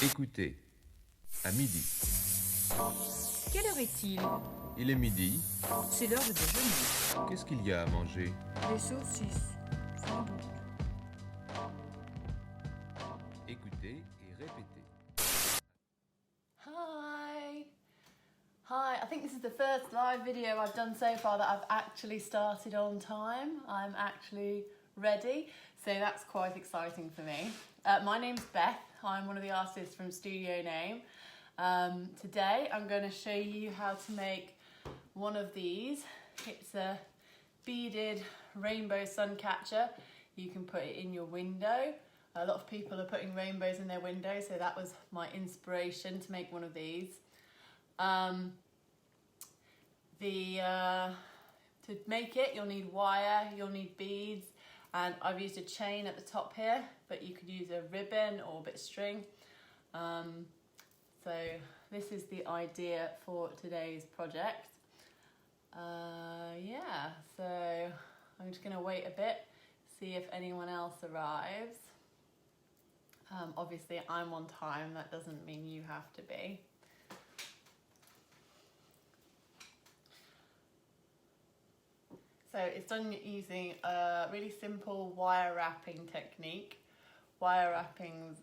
Écoutez, à midi. Quelle heure est-il? Il est midi. C'est l'heure de déjeuner. Qu'est-ce qu'il y a à manger? Les saucisses. Sans doute. Écoutez et répétez. Hi! Hi, I think this is the first live video I've done so far that I've actually started on time. I'm actually ready, so that's quite exciting for me. My name's Beth, I'm one of the artists from studionAme. Today I'm going to show you how to make one of these. It's a beaded rainbow sun catcher. You can put it in your window. A lot of people are putting rainbows in their windows, so that was my inspiration to make one of these. To make it, you'll need wire, you'll need beads, and I've used a chain at the top here, but you could use a ribbon or a bit of string. So this is the idea for today's project. Yeah, so I'm just gonna wait a bit, see if anyone else arrives. Obviously I'm on time, that doesn't mean you have to be. So it's done using a really simple wire wrapping technique. Wire wrapping's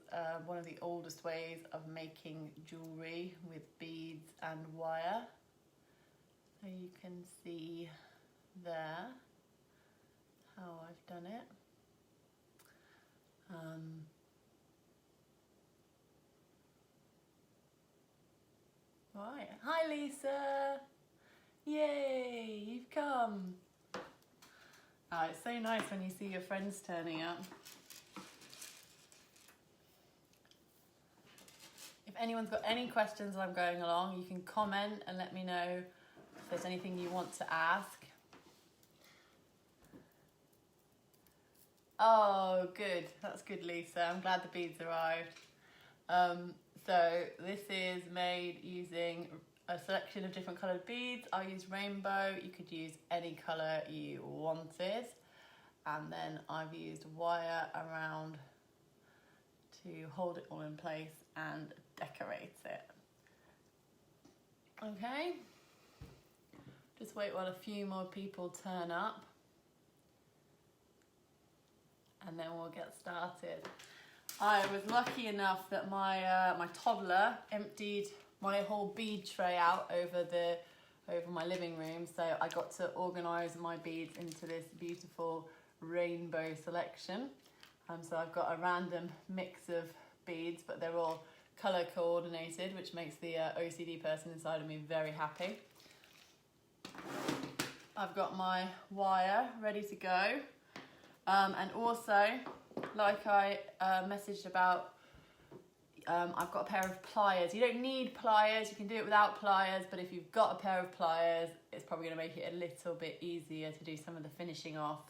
one of the oldest ways of making jewellery with beads and wire. So you can see there how I've done it. Right, hi Lisa! Yay, you've come! Oh, it's so nice when you see your friends turning up. If anyone's got any questions as I'm going along, you can comment and let me know if there's anything you want to ask. Oh, good. That's good, Lisa. I'm glad the beads arrived. So this is made using a selection of different coloured beads. I used rainbow. You could use any colour you wanted. And then I've used wire around to hold it all in place and decorate it. Okay. Just wait while a few more people turn up. And then we'll get started. I was lucky enough that my toddler emptied my whole bead tray out over my living room, so I got to organise my beads into this beautiful rainbow selection. So I've got a random mix of beads, but they're all colour coordinated, which makes the OCD person inside of me very happy. I've got my wire ready to go, and also, like I messaged about, I've got a pair of pliers. You don't need pliers, you can do it without pliers, but if you've got a pair of pliers, it's probably going to make it a little bit easier to do some of the finishing off.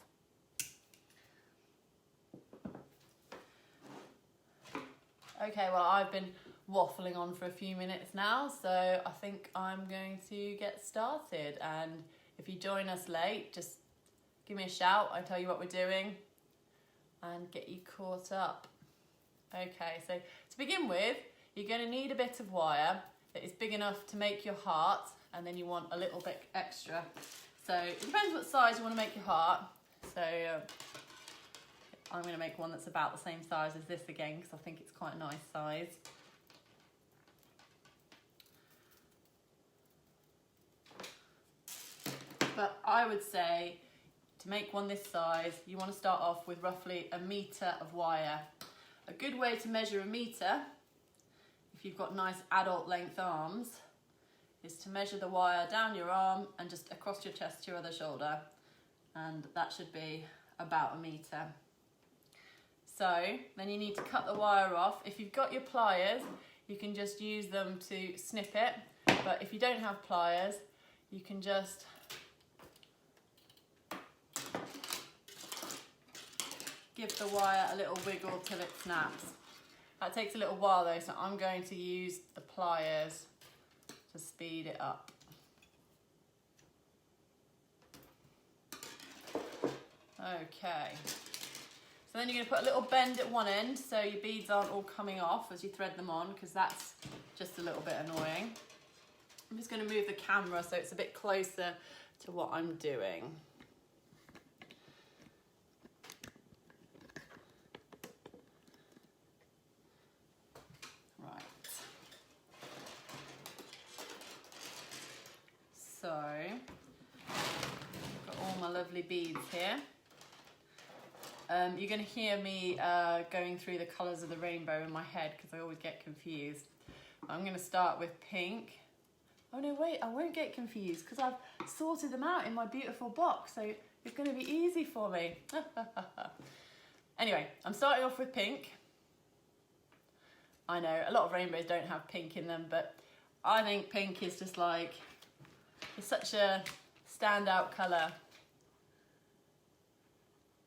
Okay, well, I've been waffling on for a few minutes now, so I think I'm going to get started. And if you join us late, just give me a shout, I'll tell you what we're doing and get you caught up. Okay, so to begin with, you're going to need a bit of wire that is big enough to make your heart, and then you want a little bit extra. So it depends what size you want to make your heart. So I'm going to make one that's about the same size as this again, because I think it's quite a nice size. But I would say to make one this size, you want to start off with roughly 1 metre of wire. A good way to measure 1 metre, if you've got nice adult length arms, is to measure the wire down your arm and just across your chest to your other shoulder. And that should be about 1 metre. So then you need to cut the wire off. If you've got your pliers, you can just use them to snip it. But if you don't have pliers, you can just give the wire a little wiggle till it snaps. That takes a little while though, so I'm going to use the pliers to speed it up. Okay, So then you're going to put a little bend at one end so your beads aren't all coming off as you thread them on, because that's just a little bit annoying. I'm just going to move the camera so it's a bit closer to what I'm doing. Right. So, I've got all my lovely beads here. You're going to hear me going through the colours of the rainbow in my head because I always get confused. I'm going to start with pink. Oh no, wait, I won't get confused because I've sorted them out in my beautiful box, so it's going to be easy for me. Anyway, I'm starting off with pink. I know a lot of rainbows don't have pink in them, but I think pink is just like, it's such a standout colour.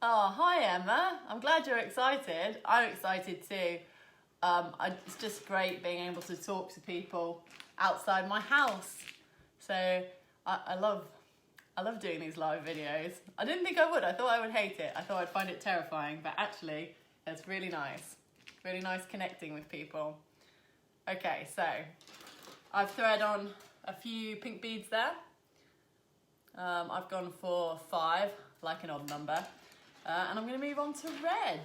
Oh, hi Emma. I'm glad you're excited. I'm excited too. It's just great being able to talk to people outside my house. So I love doing these live videos. I didn't think I would. I thought I would hate it. I thought I'd find it terrifying, but actually it's really nice. Really nice connecting with people. Okay, so I've thread on a few pink beads there. I've gone for 5, like an odd number. And I'm going to move on to red.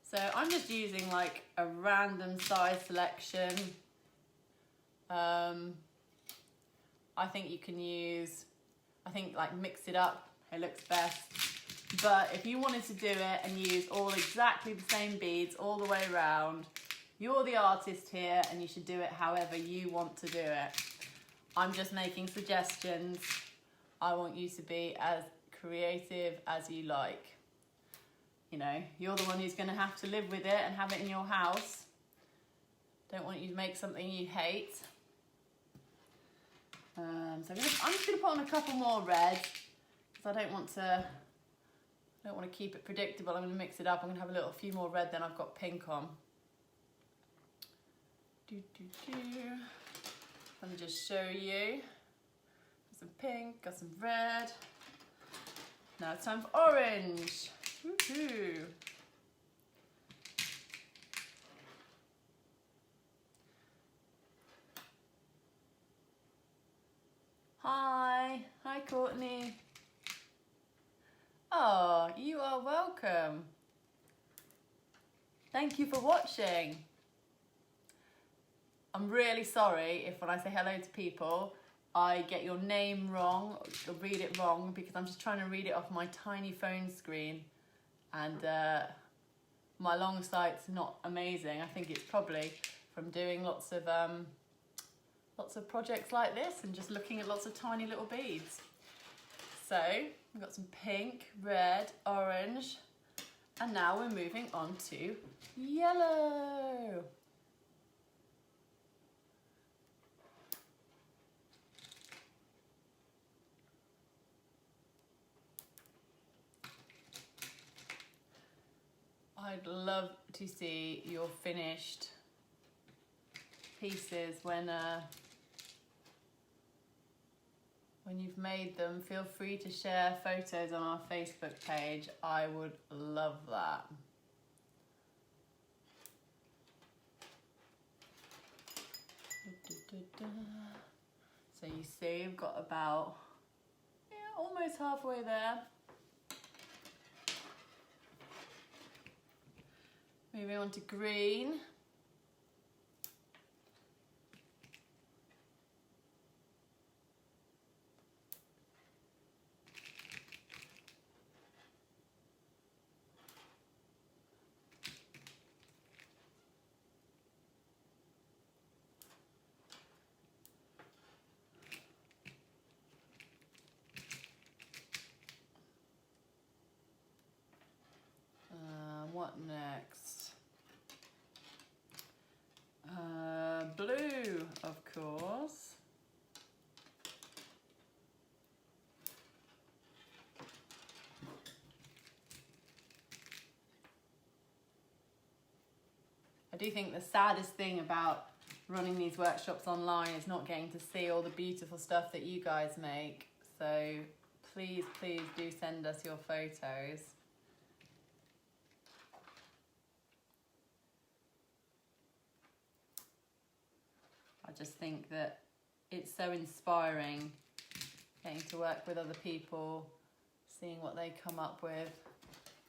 So I'm just using like a random size selection. I think you can use, like mix it up, it looks best. But if you wanted to do it and use all exactly the same beads all the way around, you're the artist here and you should do it however you want to do it. I'm just making suggestions. I want you to be as creative as you like. You know, you're the one who's going to have to live with it and have it in your house. Don't want you to make something you hate. So I'm just going to put on a couple more reds because I don't want to keep it predictable. I'm going to mix it up. I'm going to have a few more red than I've got pink on. Let me just show you. Got some pink, got some red. Now it's time for orange. Woohoo! Hi Courtney. Oh, you are welcome. Thank you for watching. I'm really sorry if when I say hello to people, I get your name wrong or read it wrong because I'm just trying to read it off my tiny phone screen and my long sight's not amazing. I think it's probably from doing lots of projects like this and just looking at lots of tiny little beads. So we've got some pink, red, orange, and now we're moving on to yellow. I'd love to see your finished pieces when you've made them. Feel free to share photos on our Facebook page. I would love that. So you see we've got about almost halfway there. Moving on to green. What next? do think the saddest thing about running these workshops online is not getting to see all the beautiful stuff that you guys make. So please, please do send us your photos. I just think that it's so inspiring getting to work with other people, seeing what they come up with.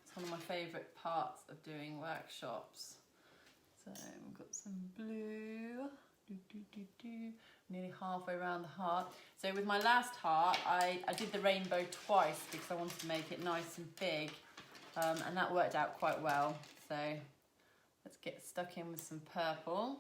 It's one of my favourite parts of doing workshops. So we've got some blue, nearly halfway around the heart. So with my last heart, I did the rainbow twice because I wanted to make it nice and big, and that worked out quite well. So let's get stuck in with some purple.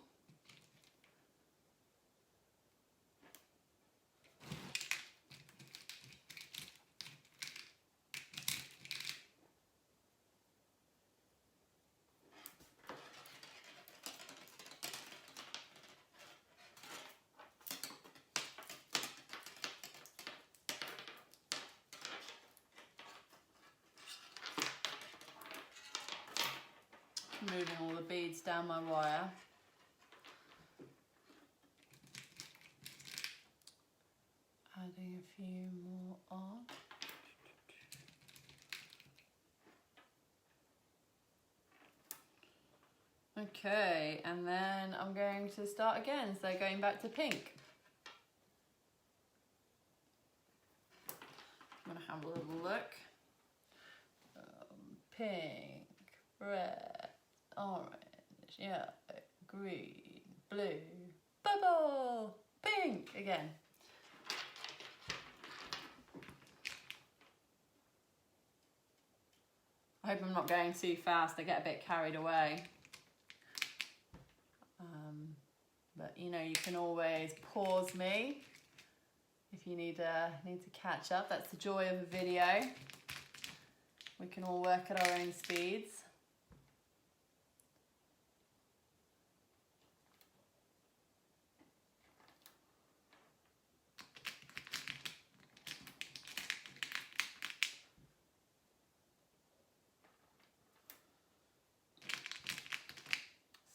Moving all the beads down my wire. Adding a few more on. Okay, and then I'm going to start again, so going back to pink. I'm going to have a little look. Pink, red, orange, yellow, green, blue, bubble, pink again. I hope I'm not going too fast, I get a bit carried away. But you know, you can always pause me if you need to catch up. That's the joy of a video. We can all work at our own speeds.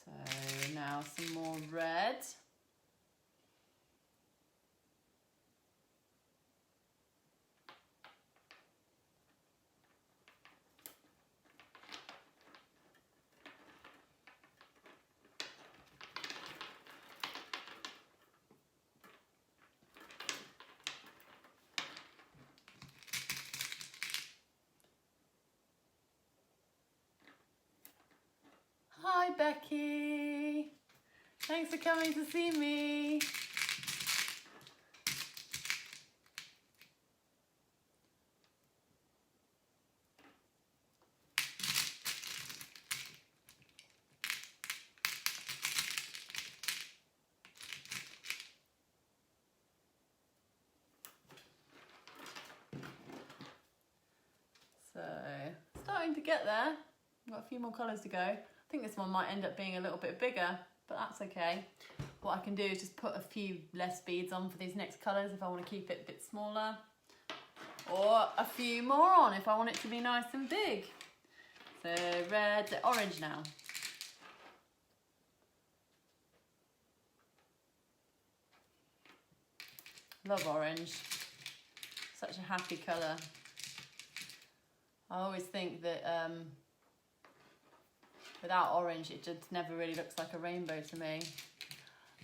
So now some more red. Hi Becky, thanks for coming to see me. So, starting to get there. I've got a few more colours to go. I think this one might end up being a little bit bigger, but that's okay. What I can do is just put a few less beads on for these next colours if I want to keep it a bit smaller. Or a few more on if I want it to be nice and big. So red, orange now. Love orange. Such a happy colour. I always think that without orange, it just never really looks like a rainbow to me.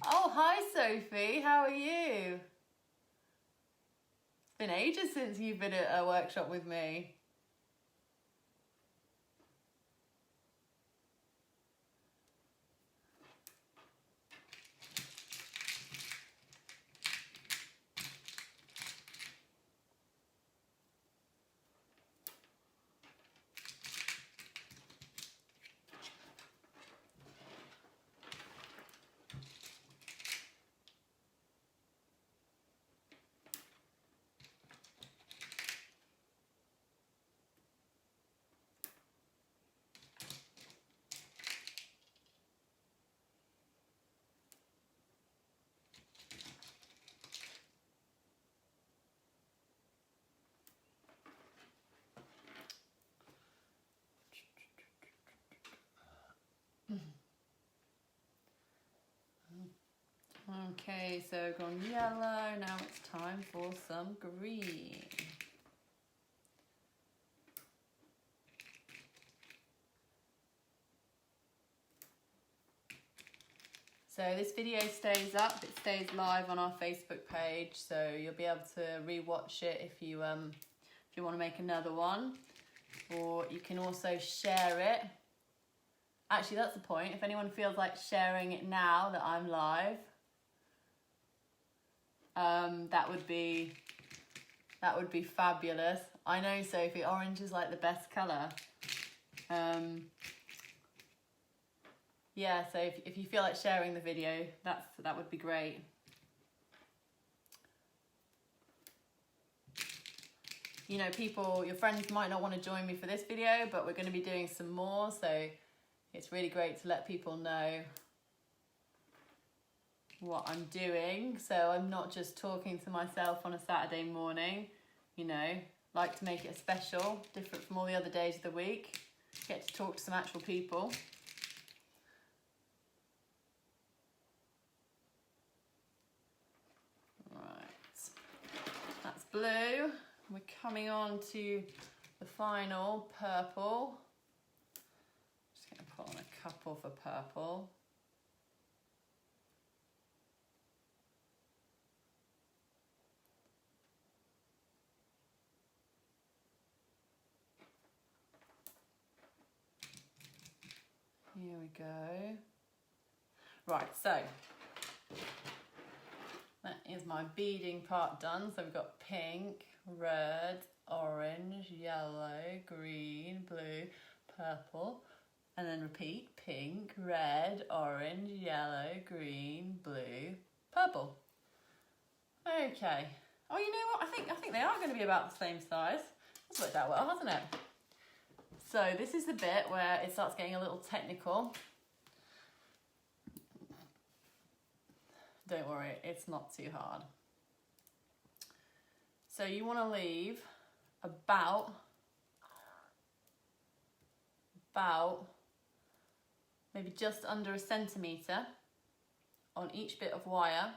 Oh, hi Sophie, how are you? It's been ages since you've been at a workshop with me. Okay, so we've gone yellow, now it's time for some green. So this video stays up, it stays live on our Facebook page, so you'll be able to re-watch it if you want to make another one, or you can also share it. Actually, that's the point. If anyone feels like sharing it now that I'm live, that would be fabulous. I know, Sophie, orange is like the best colour. Yeah, so if you feel like sharing the video, that would be great. You know, your friends might not want to join me for this video, but we're going to be doing some more, so it's really great to let people know what I'm doing. So I'm not just talking to myself on a Saturday morning, you know, like to make it special, different from all the other days of the week. Get to talk to some actual people. That's blue. We're coming on to the final purple. Just going to put on a couple for purple. Here we go. Right, so that is my beading part done. So we've got pink, red, orange, yellow, green, blue, purple, and then repeat: pink, red, orange, yellow, green, blue, purple. Okay. Oh, you know what? I think they are going to be about the same size. That's worked out well, hasn't it? So this is the bit where it starts getting a little technical. Don't worry, it's not too hard. So you want to leave about maybe just under 1 centimetre on each bit of wire.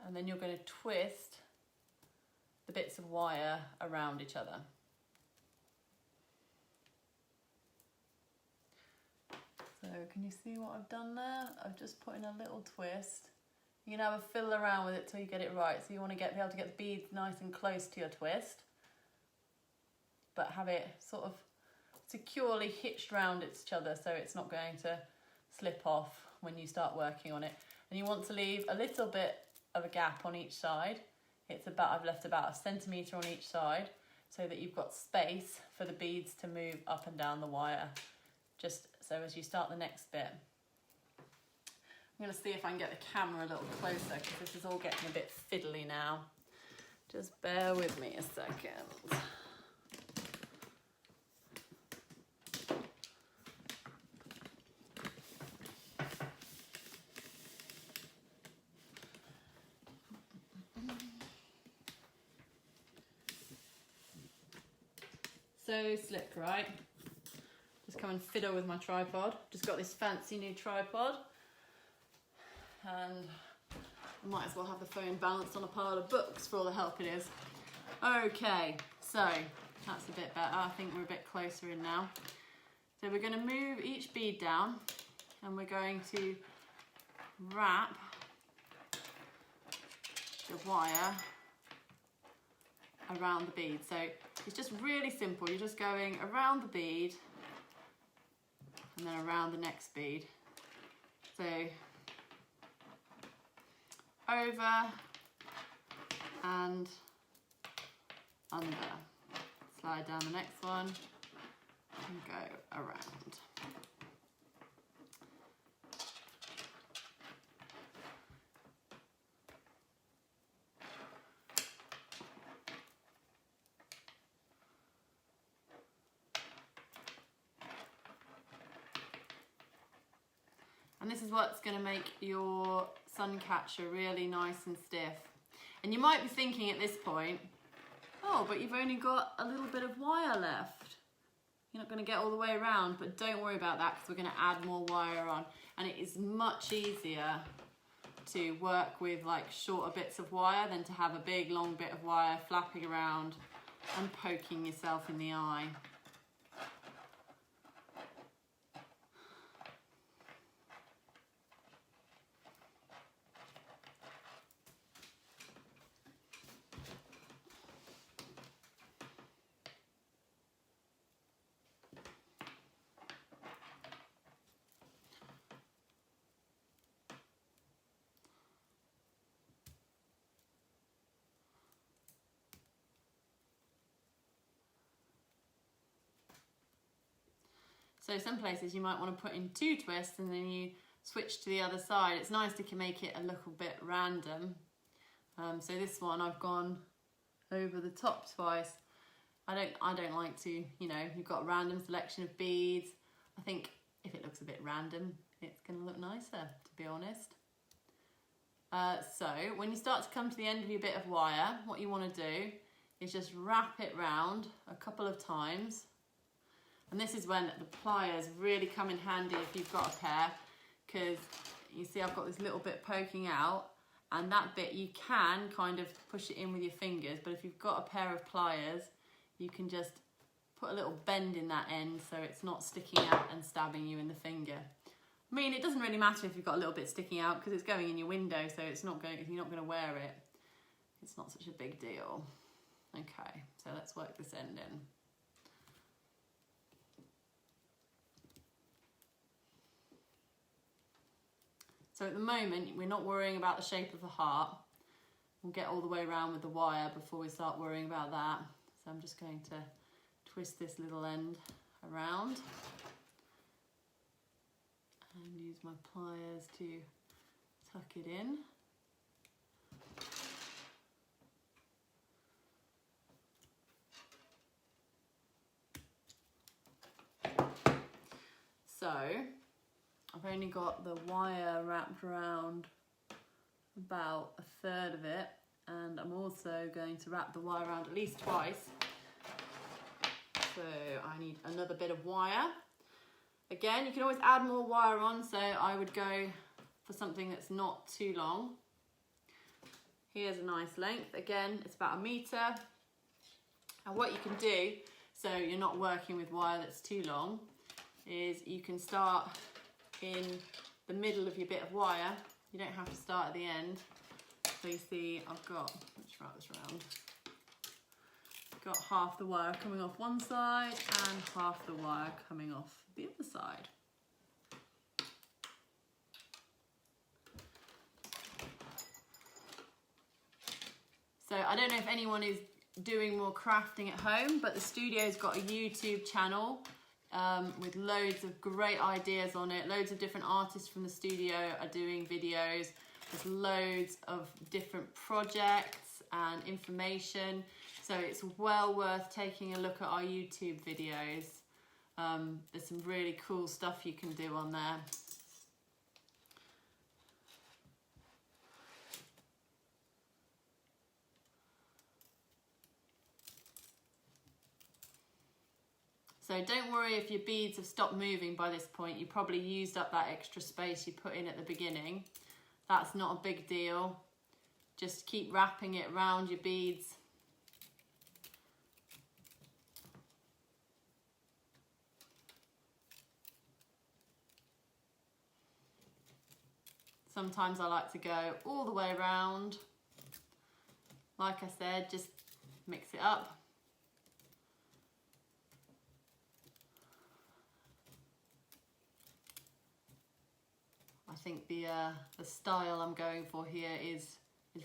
And then you're going to twist the bits of wire around each other. So can you see what I've done there? I've just put in a little twist. You can have a fiddle around with it till you get it right. So you want to be able to get the beads nice and close to your twist, but have it sort of securely hitched around each other so it's not going to slip off when you start working on it. And you want to leave a little bit of a gap on each side. I've left about 1 centimetre on each side so that you've got space for the beads to move up and down the wire. Just so as you start the next bit. I'm going to see if I can get the camera a little closer because this is all getting a bit fiddly now. Just bear with me a second. So slick, right? Just come and fiddle with my tripod. Just got this fancy new tripod. And I might as well have the phone balanced on a pile of books for all the help it is. Okay, so that's a bit better. I think we're a bit closer in now. So we're going to move each bead down and we're going to wrap the wire around the bead. So it's just really simple. You're just going around the bead and then around the next bead. So over and under. Slide down the next one and go around. And this is what's going to make your sun catcher really nice and stiff. And you might be thinking at this point, oh, but you've only got a little bit of wire left. You're not going to get all the way around, but don't worry about that because we're going to add more wire on. And it is much easier to work with like shorter bits of wire than to have a big long bit of wire flapping around and poking yourself in the eye. So some places you might want to put in 2 twists and then you switch to the other side. It's nice to make it a little bit random. So this one I've gone over the top twice. I don't like to, you know, you've got a random selection of beads. I think if it looks a bit random, it's going to look nicer, to be honest. So when you start to come to the end of your bit of wire, what you want to do is just wrap it round a couple of times. And this is when the pliers really come in handy if you've got a pair, because you see I've got this little bit poking out, and that bit you can kind of push it in with your fingers, but if you've got a pair of pliers, you can just put a little bend in that end so it's not sticking out and stabbing you in the finger. I mean, it doesn't really matter if you've got a little bit sticking out because it's going in your window, so it's not going, you're not going to wear it. It's not such a big deal. Okay, so let's work this end in. So at the moment, we're not worrying about the shape of the heart. We'll get all the way around with the wire before we start worrying about that. So I'm just going to twist this little end around and use my pliers to tuck it in. So I've only got the wire wrapped around about 1/3 of it, and I'm also going to wrap the wire around at least twice. So I need another bit of wire. Again, you can always add more wire on, so I would go for something that's not too long. Here's a nice length. Again, it's about 1 meter. And what you can do, so you're not working with wire that's too long, is you can start in the middle of your bit of wire. You don't have to start at the end. So you see I've got, let's wrap this around. Got half the wire coming off one side and half the wire coming off the other side. So I don't know if anyone is doing more crafting at home, but the studio's got a YouTube channel with loads of great ideas on it. Loads of different artists from the studio are doing videos. There's loads of different projects and information. So it's well worth taking a look at our YouTube videos. There's some really cool stuff you can do on there. So don't worry if your beads have stopped moving by this point. You probably used up that extra space you put in at the beginning. That's not a big deal. Just keep wrapping it around your beads. Sometimes I like to go all the way around. Like I said, just mix it up. I think the style I'm going for here is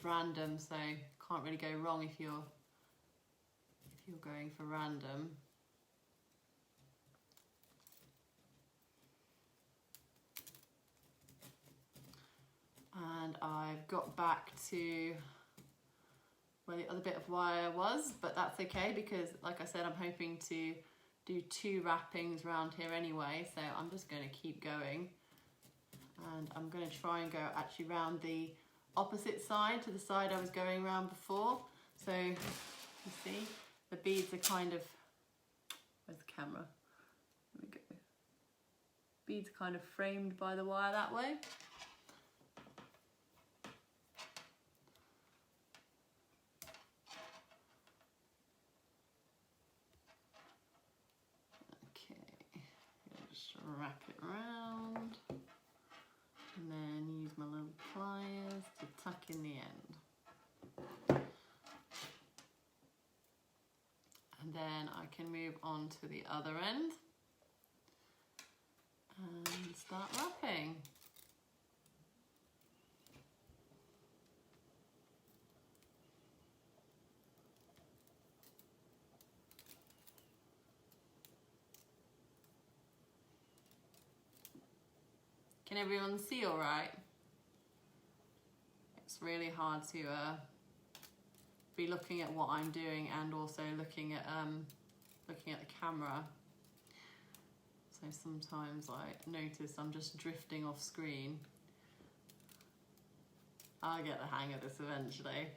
random, so can't really go wrong if you're going for random. And I've got back to where the other bit of wire was, but that's okay because, like I said, I'm hoping to do 2 wrappings around here anyway, so I'm just going to keep going. And I'm going to try and go actually round the opposite side to the side I was going around before. So you see the beads are kind of, where's the camera? beads kind of framed by the wire that way. Okay, just wrap it around and then use my little pliers to tuck in the end. And then I can move on to the other end and start wrapping. Can everyone see all right? It's really hard to be looking at what I'm doing and also looking at the camera. So sometimes I notice I'm just drifting off screen. I'll get the hang of this eventually.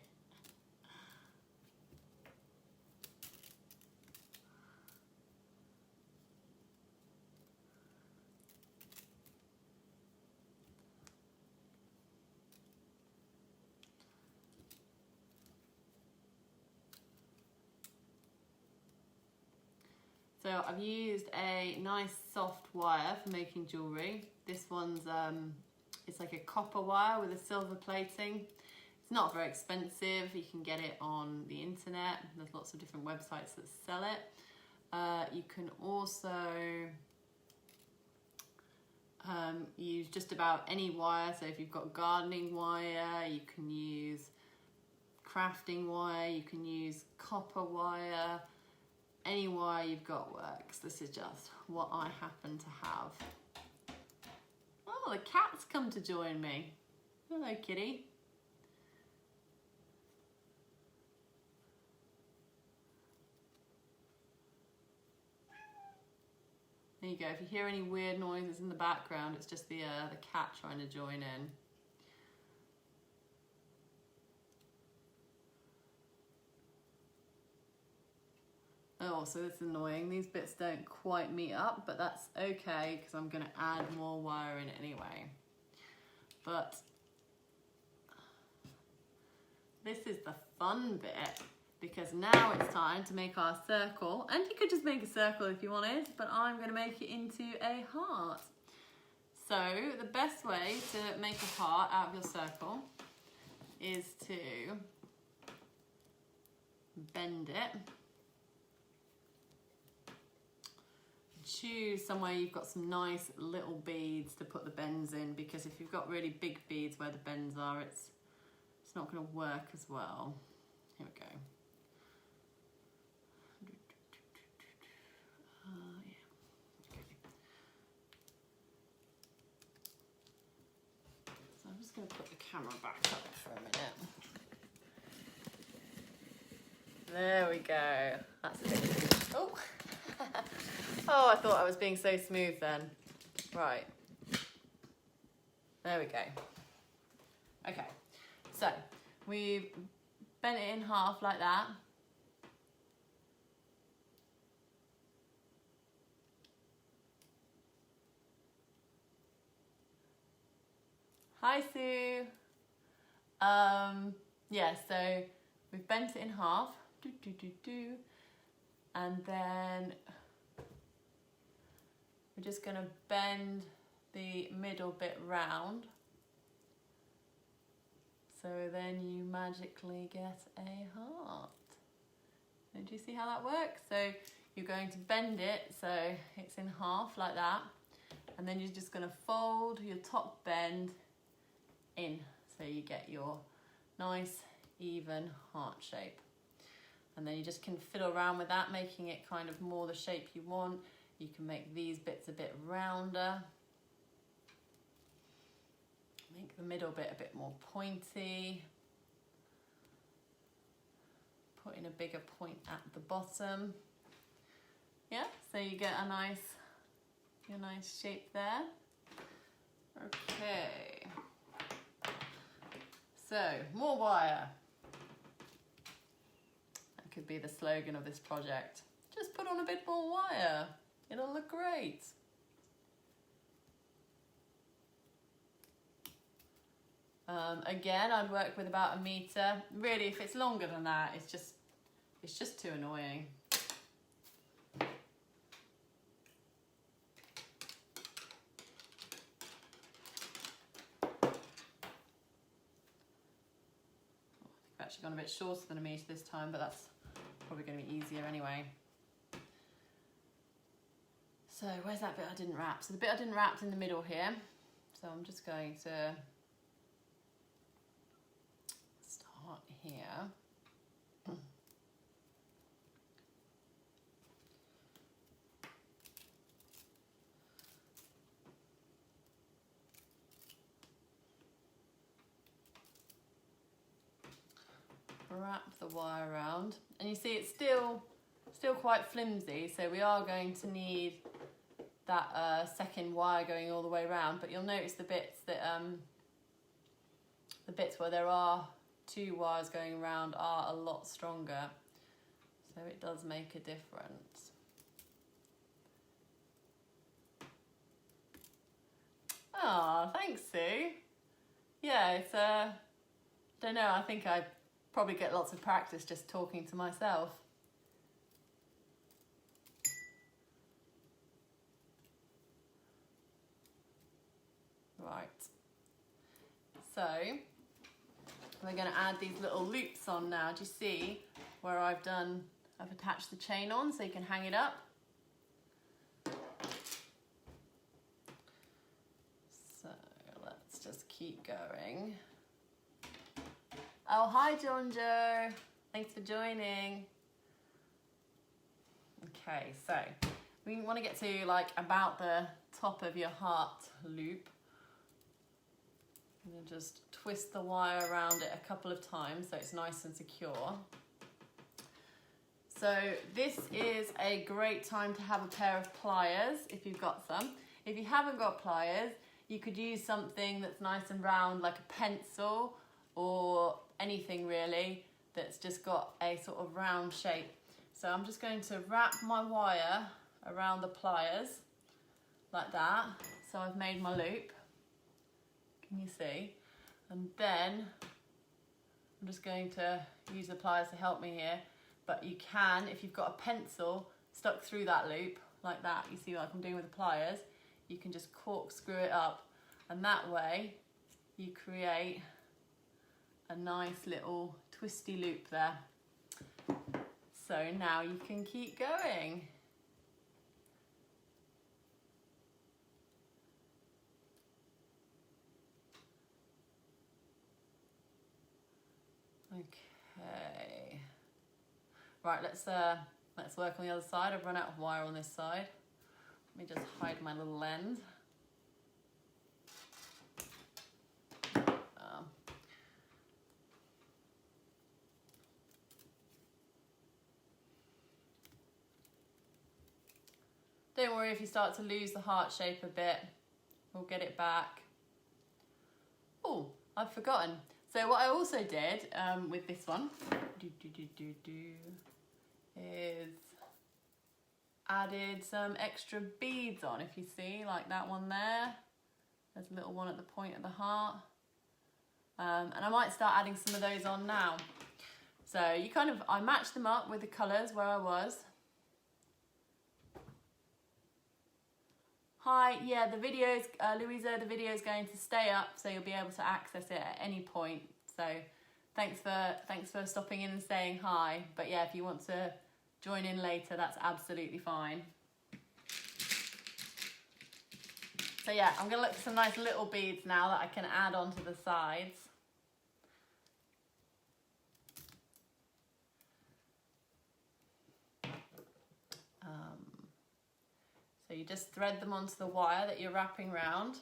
So I've used a nice soft wire for making jewellery. This one's it's like a copper wire with a silver plating. It's not very expensive. You can get it on the internet. There's lots of different websites that sell it. You can also use just about any wire. So if you've got gardening wire, you can use crafting wire, you can use copper wire. Any wire you've got works. This is just what I happen to have. Oh, the cat's come to join me. Hello, kitty. There you go. If you hear any weird noises in the background, it's just the cat trying to join in. Oh, so it's annoying. These bits don't quite meet up, but that's okay because I'm going to add more wire in anyway. But this is the fun bit because now it's time to make our circle. And you could just make a circle if you wanted, but I'm going to make it into a heart. So the best way to make a heart out of your circle is to bend it. Choose somewhere you've got some nice little beads to put the bends in, because if you've got really big beads where the bends are, it's not going to work as well. Here we go. Yeah. Okay. So I'm just going to put the camera back up for a minute. There we go. That's a bit. Oh. Oh, I thought I was being so smooth then. Right. There we go. Okay. So, we've bent it in half like that. Hi, Sue. Yeah, so we've bent it in half. And then we're just going to bend the middle bit round. So then you magically get a heart. So do you see how that works? So you're going to bend it so it's in half like that. And then you're just going to fold your top bend in. So you get your nice even heart shape. And then you just can fiddle around with that, making it kind of more the shape you want. You can make these bits a bit rounder. Make the middle bit a bit more pointy. Put in a bigger point at the bottom. Yeah, so you get your nice shape there. Okay. So, more wire. That could be the slogan of this project. Just put on a bit more wire. It'll look great. Again, I'd work with about 1 meter. Really, if it's longer than that, it's just too annoying. I've actually gone a bit shorter than 1 meter this time, but that's probably going to be easier anyway. So where's that bit I didn't wrap? So the bit I didn't wrap's in the middle here. So I'm just going to start here. Wrap the wire around, and you see it's still quite flimsy, so we are going to need that second wire going all the way around. But you'll notice the bits that the bits where there are 2 wires going around are a lot stronger, so it does make a difference. Ah, thanks, Sue. Yeah, it's don't know, I think I probably get lots of practice just talking to myself. Right, so we're going to add these little loops on now. Do you see where I've attached the chain on so you can hang it up? So let's just keep going. Oh, hi, John Joe. Thanks for joining. Okay, so we want to get to like about the top of your heart loop. I'm going to just twist the wire around it a couple of times so it's nice and secure. So this is a great time to have a pair of pliers if you've got some. If you haven't got pliers, you could use something that's nice and round like a pencil or anything really that's just got a sort of round shape. So I'm just going to wrap my wire around the pliers like that. So I've made my loop. Can you see? And then I'm just going to use the pliers to help me here. But you can, if you've got a pencil stuck through that loop like that, you see like I'm doing with the pliers, you can just corkscrew it up, and that way you create a nice little twisty loop there. So now you can keep going. Okay. Right, let's work on the other side. I've run out of wire on this side. Let me just hide my little end. Don't worry if you start to lose the heart shape a bit. We'll get it back. Oh, I've forgotten. So what I also did with this one is added some extra beads on. If you see, like that one there. There's a little one at the point of the heart. And I might start adding some of those on now. So I matched them up with the colours where I was. Hi, yeah, the video's, Louisa, the video's going to stay up, so you'll be able to access it at any point. So thanks for stopping in and saying hi. But yeah, if you want to join in later, that's absolutely fine. So yeah, I'm gonna look for some nice little beads now that I can add onto the sides. So you just thread them onto the wire that you're wrapping round,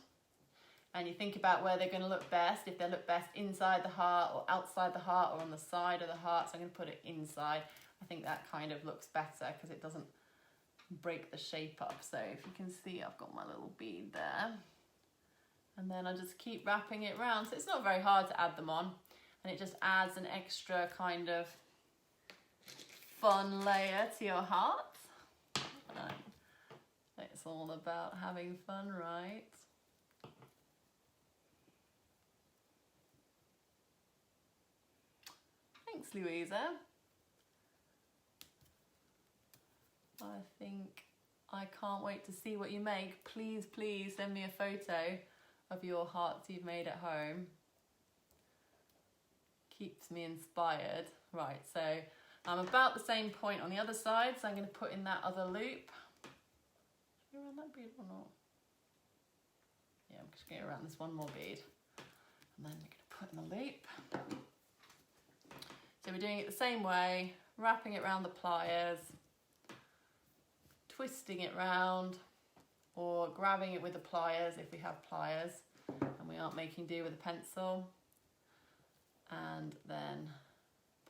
and you think about where they're going to look best, if they look best inside the heart or outside the heart or on the side of the heart. So I'm going to put it inside. I think that kind of looks better because it doesn't break the shape up. So if you can see, I've got my little bead there. And then I just keep wrapping it round. So it's not very hard to add them on, and it just adds an extra kind of fun layer to your heart. It's all about having fun, right? Louisa. I think I can't wait to see what you make. Please, please send me a photo of your hearts you've made at home. Keeps me inspired. Right, so I'm about the same point on the other side, so I'm going to put in that other loop. Should we run that bead or not? Yeah, I'm just going to run this one more bead. And then we're going to put in the loop. So we're doing it the same way, wrapping it around the pliers, twisting it round, or grabbing it with the pliers if we have pliers and we aren't making do with a pencil, and then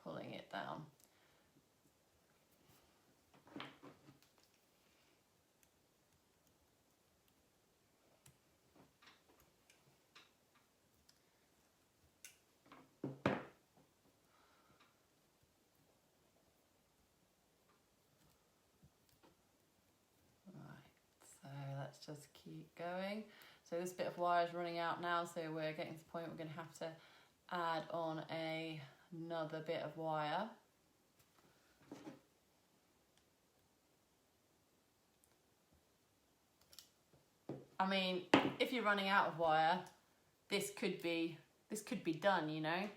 pulling it down. Let's just keep going. So this bit of wire is running out now, so we're getting to the point we're going to have to add on another bit of wire. I mean, if you're running out of wire, this could be done, you know.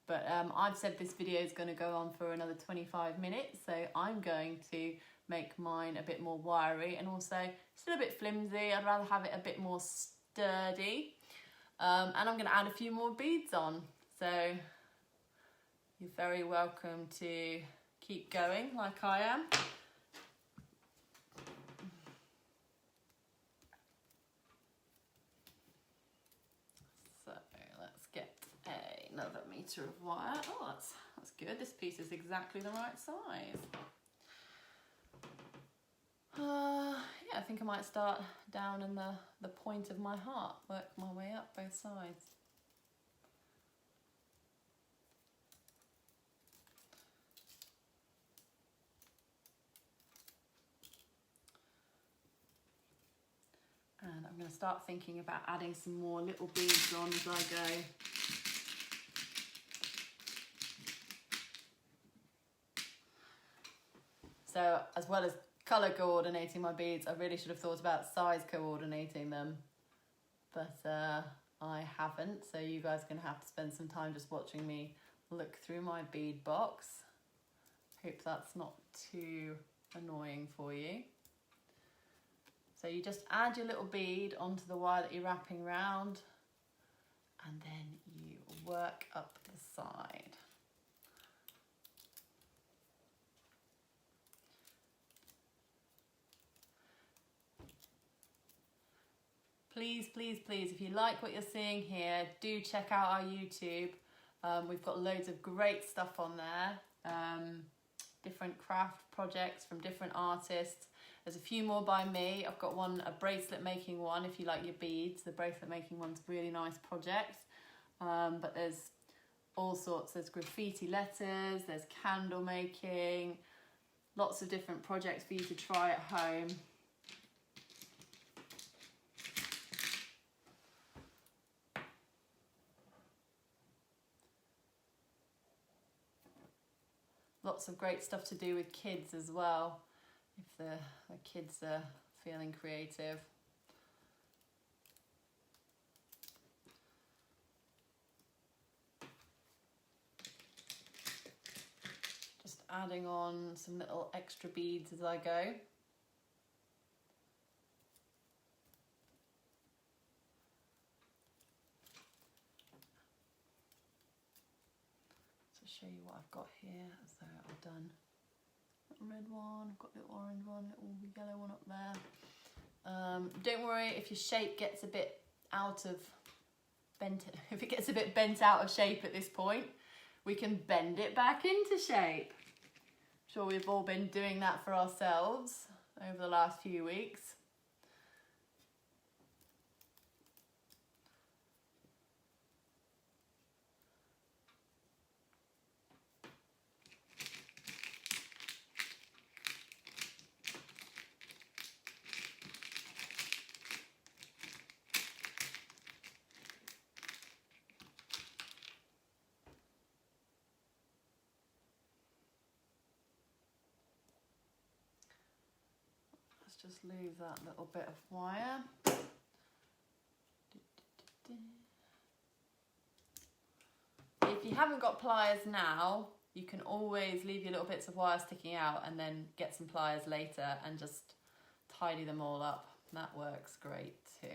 But I've said this video is going to go on for another 25 minutes, so I'm going to make mine a bit more wiry and also still a bit flimsy. I'd rather have it a bit more sturdy. And I'm going to add a few more beads on. So you're very welcome to keep going like I am. So let's get another meter of wire. Oh, that's good. This piece is exactly the right size. Yeah, I think I might start down in the point of my heart, work my way up both sides. And I'm going to start thinking about adding some more little beads on as I go. So as well as colour coordinating my beads, I really should have thought about size coordinating them, but I haven't, so you guys are going to have to spend some time just watching me look through my bead box. Hope that's not too annoying for you. So you just add your little bead onto the wire that you're wrapping around, and then you work up the side. Please, please, please, if you like what you're seeing here, do check out our YouTube. We've got loads of great stuff on there. Different craft projects from different artists. There's a few more by me. I've got one, a bracelet making one, if you like your beads. The bracelet making one's a really nice project. But there's all sorts. There's graffiti letters, there's candle making, lots of different projects for you to try at home. Lots of great stuff to do with kids as well, if the kids are feeling creative. Just adding on some little extra beads as I go. Show you what I've got here. So I've done a red one, I've got the orange one, little yellow one up there. Don't worry if your shape gets a bit bent, if it gets a bit bent out of shape at this point, we can bend it back into shape. I'm sure we've all been doing that for ourselves over the last few weeks. just lose that little bit of wire. If you haven't got pliers now, you can always leave your little bits of wire sticking out and then get some pliers later and just tidy them all up. That works great too.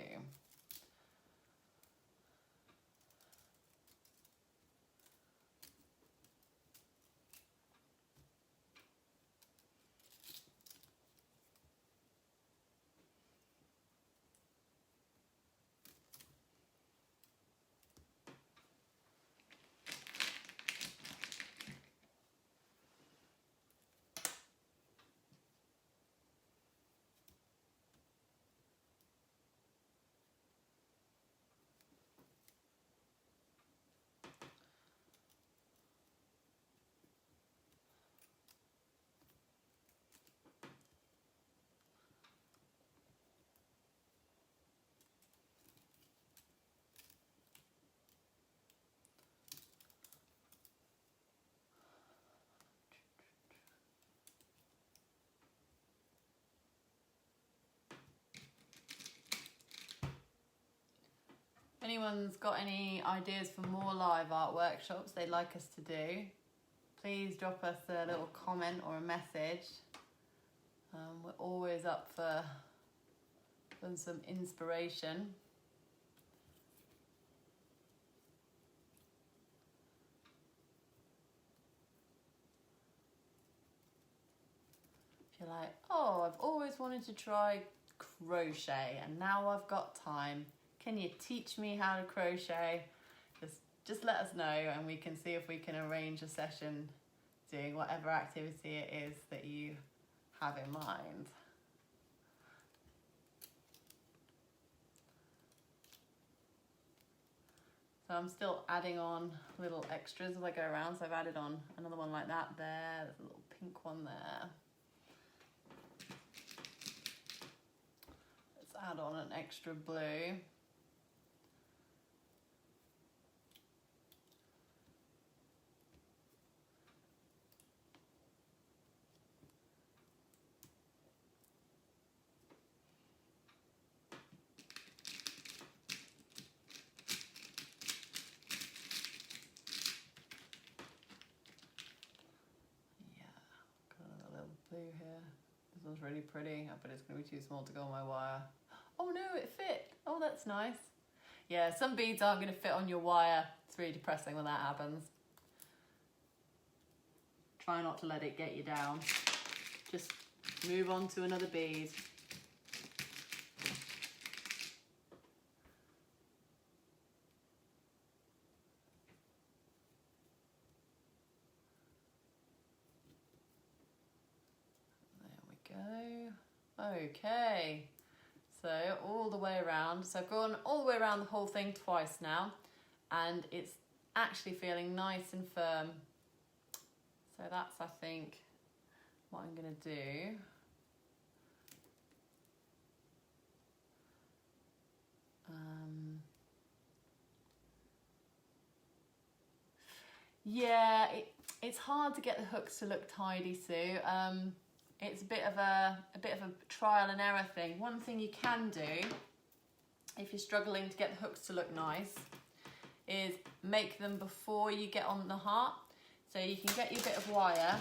If anyone's got any ideas for more live art workshops they'd like us to do, please drop us a little comment or a message. We're always up for some inspiration. If you're like, oh, I've always wanted to try crochet and now I've got time. Can you teach me how to crochet? Just let us know and we can see if we can arrange a session doing whatever activity it is that you have in mind. So I'm still adding on little extras as I go around. So I've added on another one like that there. There's a little pink one there. Let's add on an extra blue. Blue here. This one's really pretty, but it's going to be too small to go on my wire. Oh no, it fit. Oh, that's nice. Yeah, some beads aren't going to fit on your wire. It's really depressing when that happens. Try not to let it get you down. Just move on to another bead. Okay, so all the way around. So I've gone all the way around the whole thing twice now, and it's actually feeling nice and firm. So that's, I think, what I'm going to do. Yeah, it's hard to get the hooks to look tidy, Sue. It's a bit of a trial and error thing. One thing you can do, if you're struggling to get the hooks to look nice, is make them before you get on the heart. So you can get your bit of wire.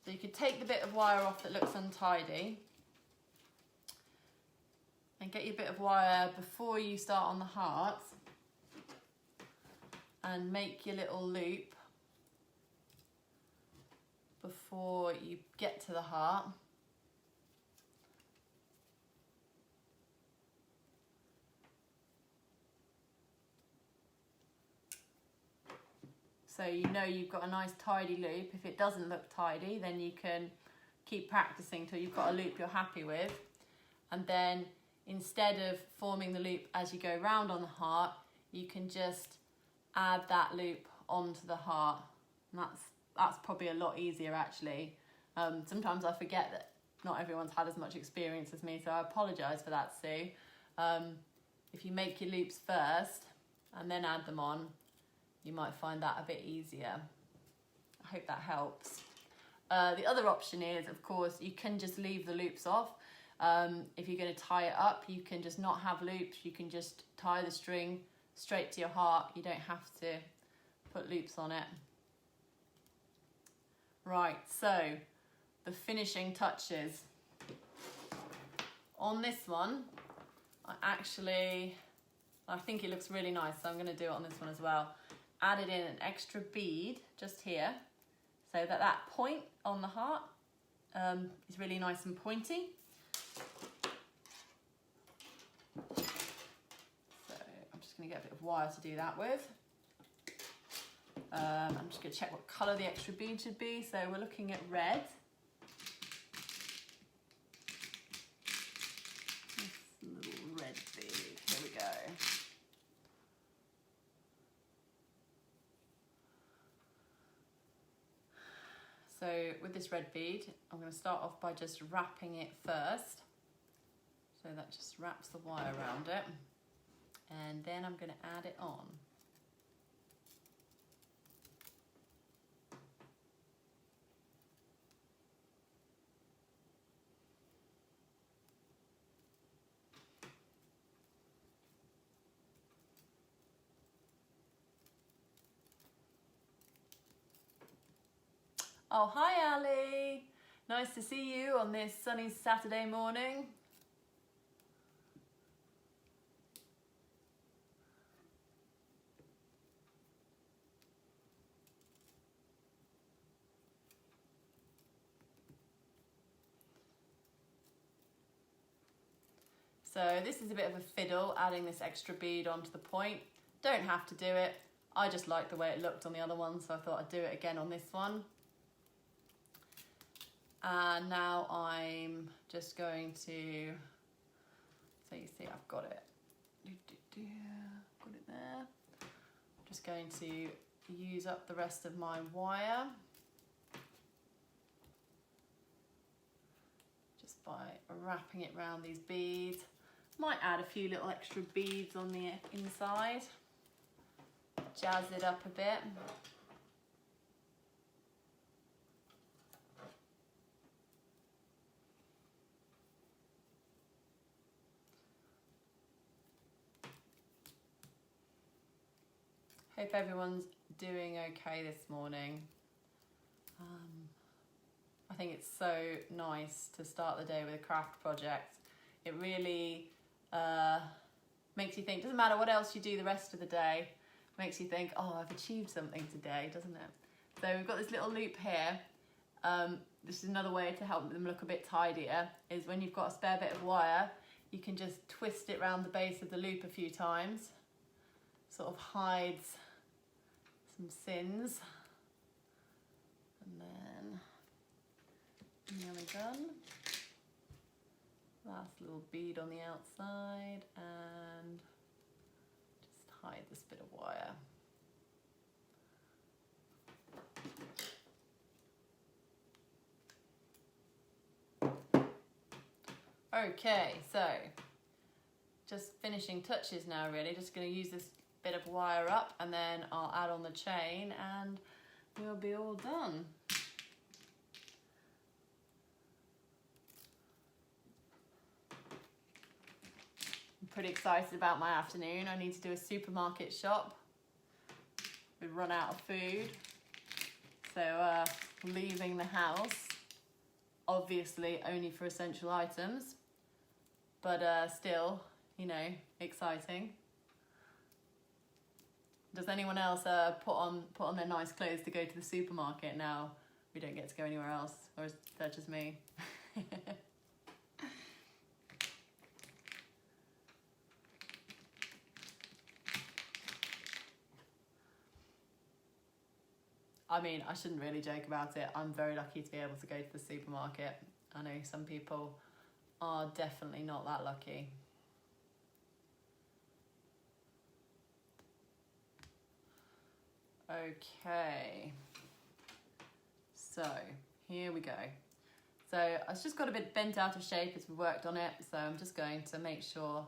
So you could take the bit of wire off that looks untidy and get your bit of wire before you start on the heart and make your little loop before you get to the heart. So you know you've got a nice tidy loop. If it doesn't look tidy, then you can keep practicing till you've got a loop you're happy with. And then instead of forming the loop as you go round on the heart, you can just add that loop onto the heart. And that's probably a lot easier actually. Sometimes I forget that not everyone's had as much experience as me, so I apologise for that, Sue. If you make your loops first and then add them on, you might find that a bit easier. I hope that helps. The other option is, of course, you can just leave the loops off. If you're going to tie it up, you can just not have loops. You can just tie the string straight to your heart. You don't have to put loops on it. Right, so the finishing touches. On this one, I think it looks really nice, so I'm going to do it on this one as well. Added in an extra bead just here, so that that point on the heart is really nice and pointy. So I'm just going to get a bit of wire to do that with. I'm just going to check what colour the extra bead should be. So we're looking at red. This little red bead. Here we go. So with this red bead, I'm going to start off by just wrapping it first. So that just wraps the wire around it. And then I'm going to add it on. Oh, hi Ali. Nice to see you on this sunny Saturday morning. So this is a bit of a fiddle, adding this extra bead onto the point. Don't have to do it. I just like the way it looked on the other one, so I thought I'd do it again on this one. And now I'm just going to, so you see I've got it. Got it there. I'm just going to use up the rest of my wire. Just by wrapping it around these beads. Might add a few little extra beads on the inside. Jazz it up a bit. Hope everyone's doing okay this morning. I think it's so nice to start the day with a craft project. It really makes you think, doesn't matter what else you do the rest of the day, makes you think, oh, I've achieved something today, doesn't it? So we've got this little loop here. This is another way to help them look a bit tidier, is when you've got a spare bit of wire, you can just twist it around the base of the loop a few times. Sort of hides some sins. And then nearly done. Last little bead on the outside, and just hide this bit of wire. Okay, so just finishing touches now really. Just going to use this bit of wire up and then I'll add on the chain and we'll be all done. I'm pretty excited about my afternoon. I need to do a supermarket shop. We've run out of food. So leaving the house, obviously only for essential items, but still, you know, exciting. Does anyone else put on their nice clothes to go to the supermarket now? We don't get to go anywhere else, or is that just me? I mean, I shouldn't really joke about it. I'm very lucky to be able to go to the supermarket. I know some people are definitely not that lucky. Okay, so here we go. So I've just got a bit bent out of shape as we worked on it, so I'm just going to make sure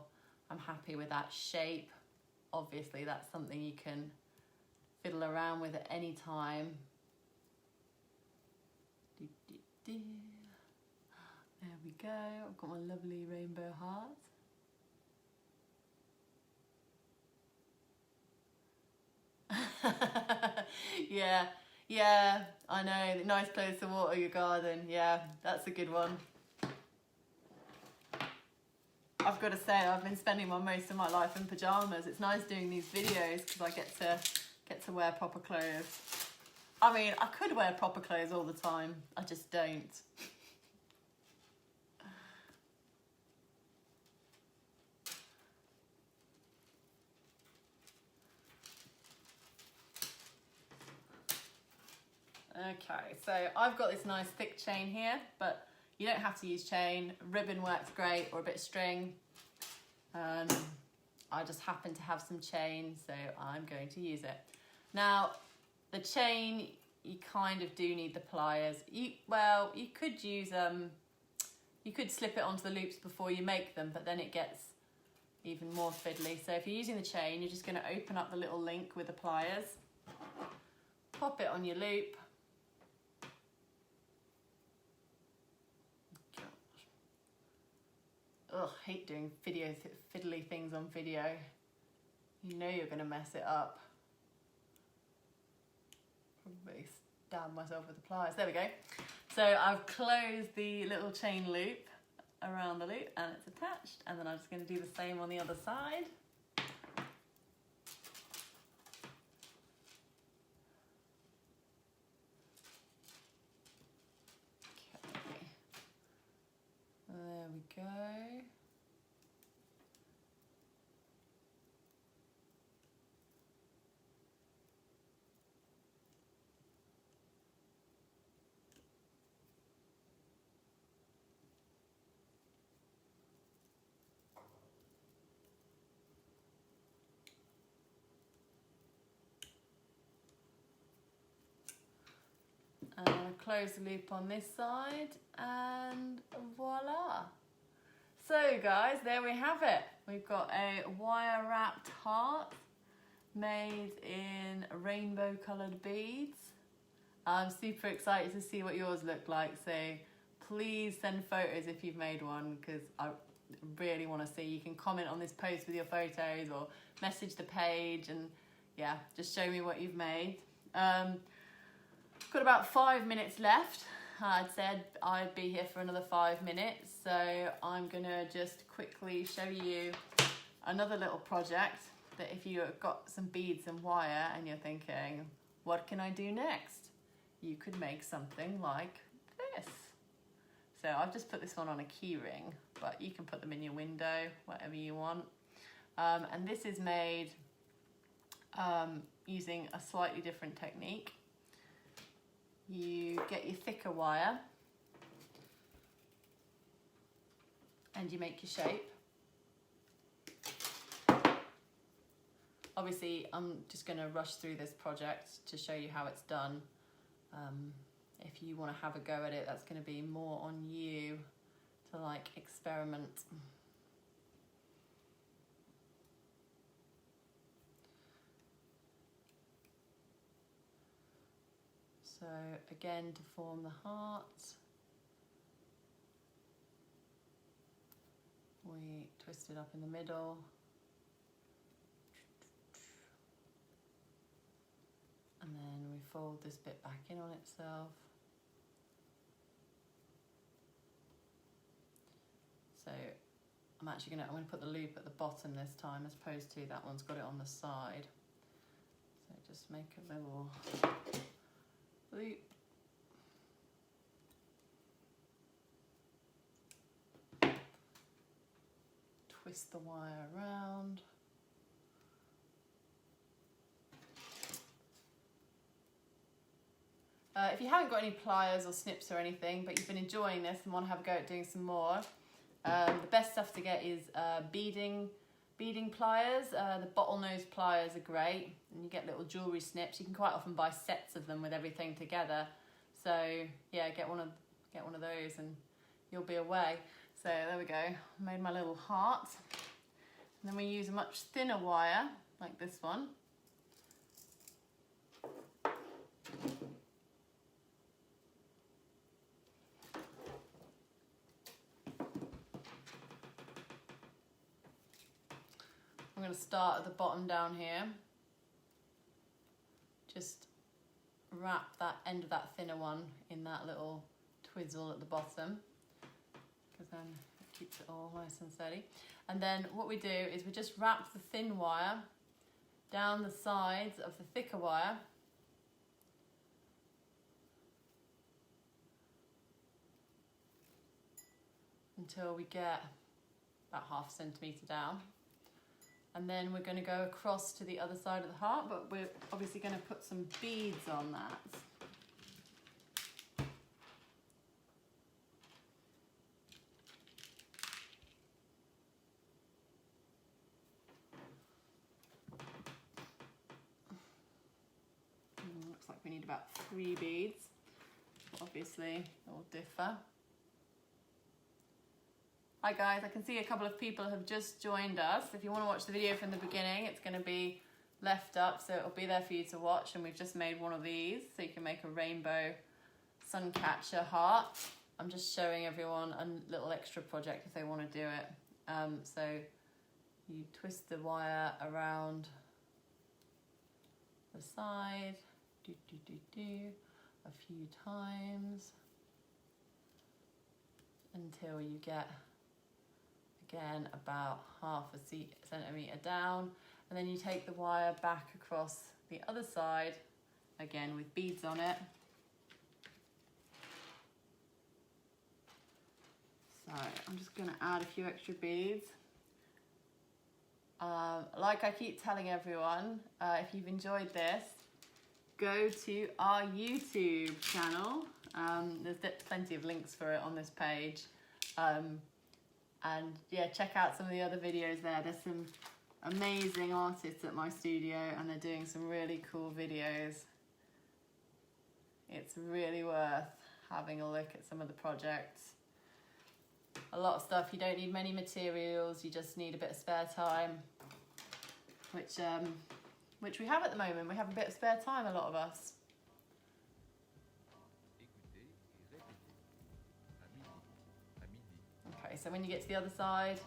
I'm happy with that shape. Obviously that's something you can fiddle around with at any time. There we go. I've got my lovely rainbow heart. Yeah, I know. Nice place to water your garden. Yeah, that's a good one. I've got to say, I've been spending most of my life in pajamas. It's nice doing these videos because I get to wear proper clothes. I mean, I could wear proper clothes all the time. I just don't. Okay, so I've got this nice thick chain here, but you don't have to use chain. Ribbon works great, or a bit of string. I just happen to have some chain, so I'm going to use it. Now, the chain, you kind of do need the pliers. You could use, you could slip it onto the loops before you make them, but then it gets even more fiddly. So if you're using the chain, you're just going to open up the little link with the pliers, pop it on your loop. Ugh, hate doing fiddly things on video. You know you're gonna mess it up. Probably stab myself with the pliers. There we go. So I've closed the little chain loop around the loop and it's attached, and then I'm just gonna do the same on the other side. Okay. There we go. Close the loop on this side, and voila. So guys, there we have it. We've got a wire wrapped heart made in rainbow coloured beads. I'm super excited to see what yours look like, so please send photos if you've made one, because I really want to see. You can comment on this post with your photos or message the page, and yeah, just show me what you've made. Got about 5 minutes left. I'd said I'd be here for another 5 minutes, so I'm gonna just quickly show you another little project that if you've got some beads and wire and you're thinking, what can I do next? You could make something like this. So I've just put this one on a key ring, but you can put them in your window, whatever you want. And this is made using a slightly different technique. You get your thicker wire and you make your shape. Obviously, I'm just going to rush through this project to show you how it's done. If you want to have a go at it, that's going to be more on you to like experiment. So again, to form the heart, we twist it up in the middle. And then we fold this bit back in on itself. So I'm gonna put the loop at the bottom this time, as opposed to that one's got it on the side. So just make a little loop. Twist the wire around. If you haven't got any pliers or snips or anything, but you've been enjoying this and want to have a go at doing some more, the best stuff to get is beading pliers. The bottlenose pliers are great, and you get little jewellery snips. You can quite often buy sets of them with everything together. So yeah, get one of those and you'll be away. So there we go, I made my little heart. And then we use a much thinner wire, like this one. to start at the bottom down here. Just wrap that end of that thinner one in that little twizzle at the bottom, because then it keeps it all nice and steady. And then what we do is we just wrap the thin wire down the sides of the thicker wire, until we get about ½ centimetre down. And then we're going to go across to the other side of the heart, but we're obviously going to put some beads on that. Looks like we need about 3 beads. Obviously, they'll differ. Hi guys, I can see a couple of people have just joined us. If you want to watch the video from the beginning, it's going to be left up, so it'll be there for you to watch. And we've just made one of these, so you can make a rainbow sun catcher heart. I'm just showing everyone a little extra project if they want to do it. So you twist the wire around the side, a few times, until you get, again, about ½ centimetre down, and then you take the wire back across the other side, again with beads on it. So I'm just going to add a few extra beads. Like I keep telling everyone, if you've enjoyed this, go to our YouTube channel. There's plenty of links for it on this page. And yeah, check out some of the other videos there. There's some amazing artists at my studio and they're doing some really cool videos. It's really worth having a look at some of the projects. A lot of stuff, you don't need many materials, you just need a bit of spare time, which we have at the moment. We have a bit of spare time, a lot of us. Okay, so when you get to the other side,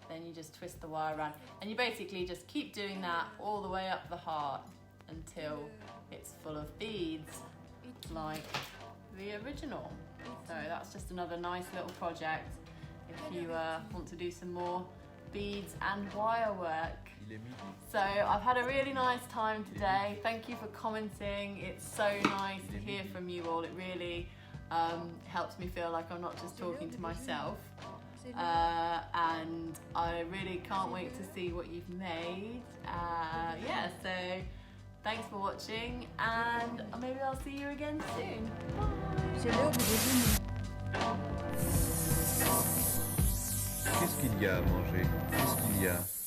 then you just twist the wire around. And you basically just keep doing that all the way up the heart until it's full of beads, like the original. So that's just another nice little project if you want to do some more beads and wire work. So I've had a really nice time today. Thank you for commenting. It's so nice to hear from you all. It really helps me feel like I'm not just talking to myself. And I really can't wait to see what you've made. Yeah, so thanks for watching, and maybe I'll see you again soon. Bye. C'est l'heure du déjeuner. Qu'est-ce qu'il y a à manger? Qu'est-ce qu'il y a?